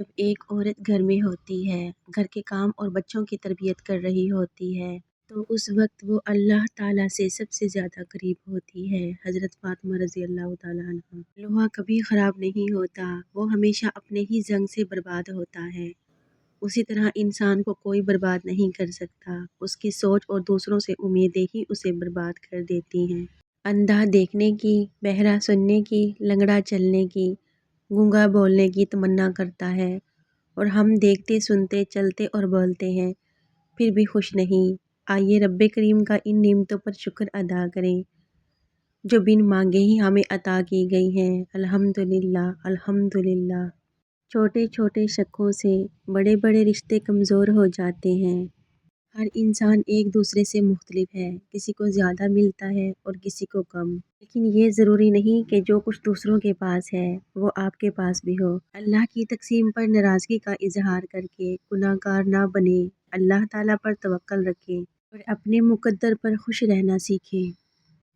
جب ایک عورت گھر میں ہوتی ہے، گھر کے کام اور بچوں کی تربیت کر رہی ہوتی ہے، تو اس وقت وہ اللہ تعالیٰ سے سب سے زیادہ قریب ہوتی ہے۔ حضرت فاطمہ رضی اللہ تعالیٰ عنہا۔ لوہا کبھی خراب نہیں ہوتا، وہ ہمیشہ اپنے ہی زنگ سے برباد ہوتا ہے۔ اسی طرح انسان کو کوئی برباد نہیں کر سکتا، اس کی سوچ اور دوسروں سے امیدیں ہی اسے برباد کر دیتی ہیں۔ اندھا دیکھنے کی، بہرا سننے کی، لنگڑا چلنے کی، گونگا بولنے کی تمنا کرتا ہے، اور ہم دیکھتے سنتے چلتے اور بولتے ہیں، پھر بھی خوش نہیں۔ آئیے رب کریم کا ان نعمتوں پر شکر ادا کریں جو بن مانگے ہی ہمیں عطا کی گئی ہیں۔ الحمدللہ، الحمدللہ۔ چھوٹے چھوٹے شکوں سے بڑے بڑے رشتے کمزور ہو جاتے ہیں۔ ہر انسان ایک دوسرے سے مختلف ہے، کسی کو زیادہ ملتا ہے اور کسی کو کم، لیکن یہ ضروری نہیں کہ جو کچھ دوسروں کے پاس ہے وہ آپ کے پاس بھی ہو۔ اللہ کی تقسیم پر ناراضگی کا اظہار کر کے گناہ گار نہ بنیں، اللہ تعالیٰ پر توکل رکھیں اور اپنے مقدر پر خوش رہنا سیکھیں۔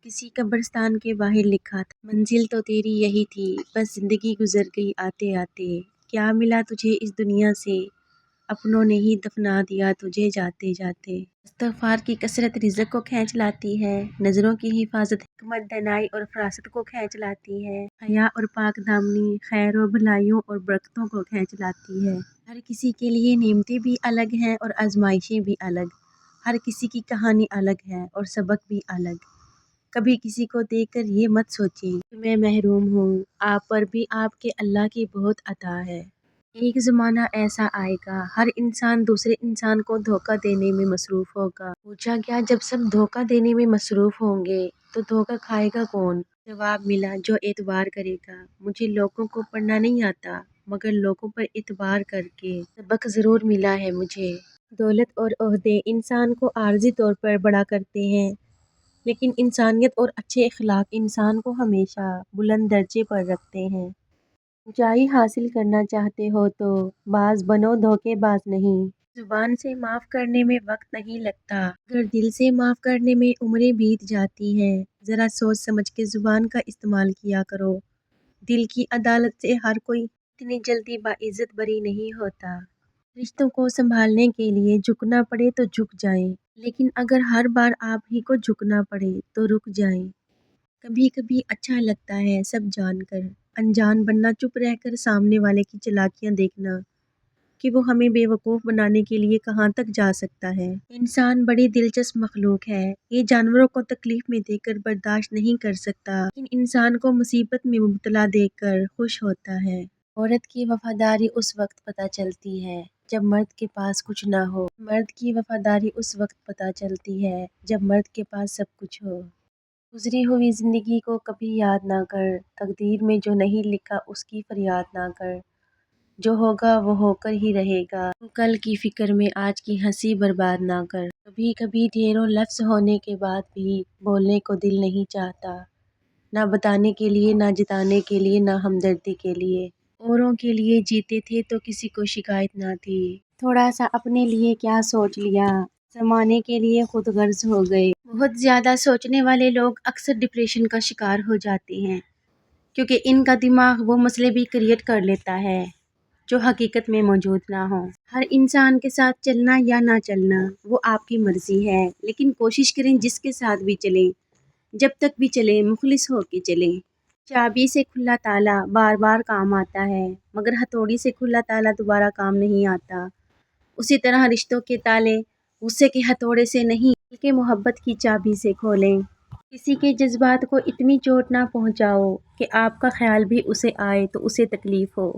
کسی قبرستان کے باہر لکھا تھا، منزل تو تیری یہی تھی، بس زندگی گزر گئی آتے آتے، کیا ملا تجھے اس دنیا سے، اپنوں نے ہی دفنا دیا تجھے جاتے جاتے۔ استغفار کی کثرت رزق کو کھینچ لاتی ہے، نظروں کی حفاظت حکمت دانائی اور فراست کو کھینچ لاتی ہے، حیا اور پاک دامنی خیر و بھلائیوں اور برکتوں کو کھینچ لاتی ہے۔ ہر کسی کے لیے نعمتیں بھی الگ ہیں اور آزمائشیں بھی الگ، ہر کسی کی کہانی الگ ہے اور سبق بھی الگ۔ کبھی کسی کو دیکھ کر یہ مت سوچیں کہ میں محروم ہوں، آپ پر بھی آپ کے اللہ کی بہت عطا ہے۔ ایک زمانہ ایسا آئے گا، ہر انسان دوسرے انسان کو دھوکہ دینے میں مصروف ہوگا۔ پوچھا گیا، جب سب دھوکہ دینے میں مصروف ہوں گے تو دھوکہ کھائے گا کون؟ جواب ملا، جو اعتبار کرے گا۔ مجھے لوگوں کو پڑھنا نہیں آتا، مگر لوگوں پر اعتبار کر کے سبق ضرور ملا ہے مجھے۔ دولت اور عہدے انسان کو عارضی طور پر بڑا کرتے ہیں، لیکن انسانیت اور اچھے اخلاق انسان کو ہمیشہ بلند درجے پر رکھتے ہیں۔ اونچائی حاصل کرنا چاہتے ہو تو باز بنو، دھوکے باز نہیں۔ زبان سے معاف کرنے میں وقت نہیں لگتا، مگر دل سے معاف کرنے میں عمریں بیت جاتی ہیں۔ ذرا سوچ سمجھ کے زبان کا استعمال کیا کرو، دل کی عدالت سے ہر کوئی اتنی جلدی باعزت بری نہیں ہوتا۔ رشتوں کو سنبھالنے کے لیے جھکنا پڑے تو جھک جائیں، لیکن اگر ہر بار آپ ہی کو جھکنا پڑے تو رک جائیں۔ کبھی کبھی اچھا لگتا ہے سب جان کر انجان بننا، چپ رہ کر سامنے والے کی چالاکیاں دیکھنا کہ وہ ہمیں بے وقوف بنانے کے لیے کہاں تک جا سکتا ہے۔ انسان بڑی دلچسپ مخلوق ہے، یہ جانوروں کو تکلیف میں دیکھ کر برداشت نہیں کر سکتا، لیکن انسان کو مصیبت میں مبتلا دیکھ کر خوش ہوتا ہے۔ عورت کی وفاداری اس وقت پتہ چلتی ہے جب مرد کے پاس کچھ نہ ہو، مرد کی وفاداری اس وقت پتہ چلتی ہے جب مرد کے پاس سب کچھ ہو۔ گزری ہوئی زندگی کو کبھی یاد نہ کر، تقدیر میں جو نہیں لکھا اس کی فریاد نہ کر، جو ہوگا وہ ہو کر ہی رہے گا، تو کل کی فکر میں آج کی ہنسی برباد نہ کر۔ کبھی کبھی ڈھیروں لفظ ہونے کے بعد بھی بولنے کو دل نہیں چاہتا، نہ بتانے کے لیے، نہ جتانے کے لیے، نہ ہمدردی کے لیے۔ اوروں کے لیے جیتے تھے تو کسی کو شکایت نہ تھی، تھوڑا سا اپنے لیے کیا سوچ لیا، زمانے کے لیے خود غرض ہو گئے۔ بہت زیادہ سوچنے والے لوگ اکثر ڈپریشن کا شکار ہو جاتے ہیں، کیونکہ ان کا دماغ وہ مسئلے بھی کریٹ کر لیتا ہے جو حقیقت میں موجود نہ ہوں۔ ہر انسان کے ساتھ چلنا یا نہ چلنا وہ آپ کی مرضی ہے، لیکن کوشش کریں جس کے ساتھ بھی چلیں، جب تک بھی چلیں مخلص ہو کے چلیں۔ چابی سے کھلا تالا بار بار کام آتا ہے، مگر ہتھوڑی سے کھلا تالا دوبارہ کام نہیں آتا۔ اسی طرح رشتوں کے تالے غصے کے ہتھوڑے سے نہیں بلکہ محبت کی چابی سے کھولیں۔ کسی کے جذبات کو اتنی چوٹ نہ پہنچاؤ کہ آپ کا خیال بھی اسے آئے تو اسے تکلیف ہو۔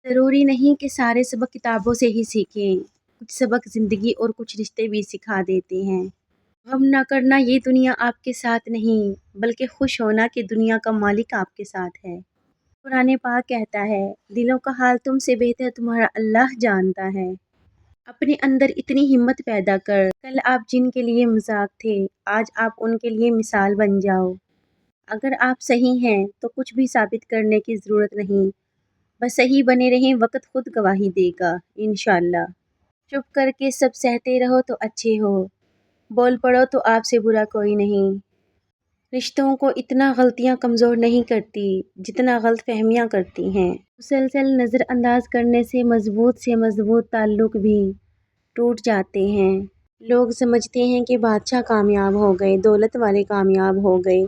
ضروری نہیں کہ سارے سبق کتابوں سے ہی سیکھیں، کچھ سبق زندگی اور کچھ رشتے بھی سکھا دیتے ہیں۔ غم نہ کرنا، یہ دنیا آپ کے ساتھ نہیں، بلکہ خوش ہونا کہ دنیا کا مالک آپ کے ساتھ ہے۔ قرآن پاک کہتا ہے، دلوں کا حال تم سے بہتر تمہارا اللہ جانتا ہے۔ اپنے اندر اتنی ہمت پیدا کر، کل آپ جن کے لیے مذاق تھے آج آپ ان کے لیے مثال بن جاؤ۔ اگر آپ صحیح ہیں تو کچھ بھی ثابت کرنے کی ضرورت نہیں، بس صحیح بنے رہیں، وقت خود گواہی دے گا انشاءاللہ۔ چپ کر کے سب سہتے رہو تو اچھے ہو، بول پڑو تو آپ سے برا کوئی نہیں۔ رشتوں کو اتنا غلطیاں کمزور نہیں کرتی جتنا غلط فہمیاں کرتی ہیں۔ مسلسل نظر انداز کرنے سے مضبوط تعلق بھی ٹوٹ جاتے ہیں۔ لوگ سمجھتے ہیں کہ بادشاہ کامیاب ہو گئے، دولت والے کامیاب ہو گئے،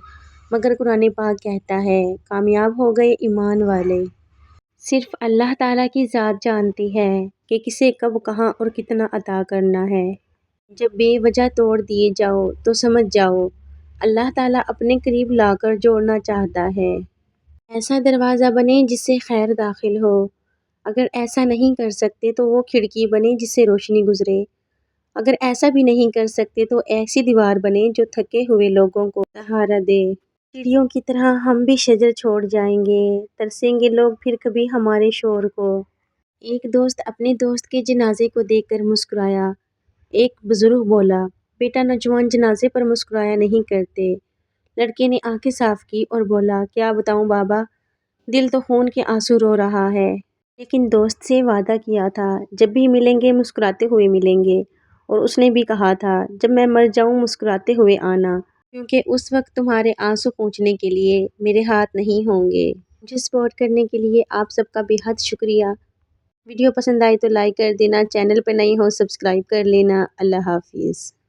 مگر قرآن پاک کہتا ہے کامیاب ہو گئے ایمان والے۔ صرف اللہ تعالیٰ کی ذات جانتی ہے کہ کسے کب کہاں اور کتنا عطا کرنا ہے۔ جب بے وجہ توڑ دیے جاؤ تو سمجھ جاؤ اللہ تعالیٰ اپنے قریب لا کر جوڑنا چاہتا ہے۔ ایسا دروازہ بنے جس سے خیر داخل ہو، اگر ایسا نہیں کر سکتے تو وہ کھڑکی بنے جس سے روشنی گزرے، اگر ایسا بھی نہیں کر سکتے تو ایسی دیوار بنے جو تھکے ہوئے لوگوں کو سہارا دے۔ چڑیوں کی طرح ہم بھی شجر چھوڑ جائیں گے، ترسیں گے لوگ پھر کبھی ہمارے شور کو۔ ایک دوست اپنے دوست کے جنازے کو دیکھ کر مسکرایا۔ ایک بزرگ بولا، بیٹا نوجوان جنازے پر مسکرایا نہیں کرتے۔ لڑکے نے آنکھیں صاف کی اور بولا، کیا بتاؤں بابا، دل تو خون کے آنسو رو رہا ہے۔ لیکن دوست سے وعدہ کیا تھا جب بھی ملیں گے مسکراتے ہوئے ملیں گے، اور اس نے بھی کہا تھا جب میں مر جاؤں مسکراتے ہوئے آنا، کیونکہ اس وقت تمہارے آنسو پونچھنے کے لیے میرے ہاتھ نہیں ہوں گے۔ مجھے سپورٹ کرنے کے لیے آپ سب کا بے حد شکریہ۔ ویڈیو پسند آئی تو لائک کر دینا، چینل پہ نئی ہو سبسکرائب کر لینا۔ اللہ حافظ۔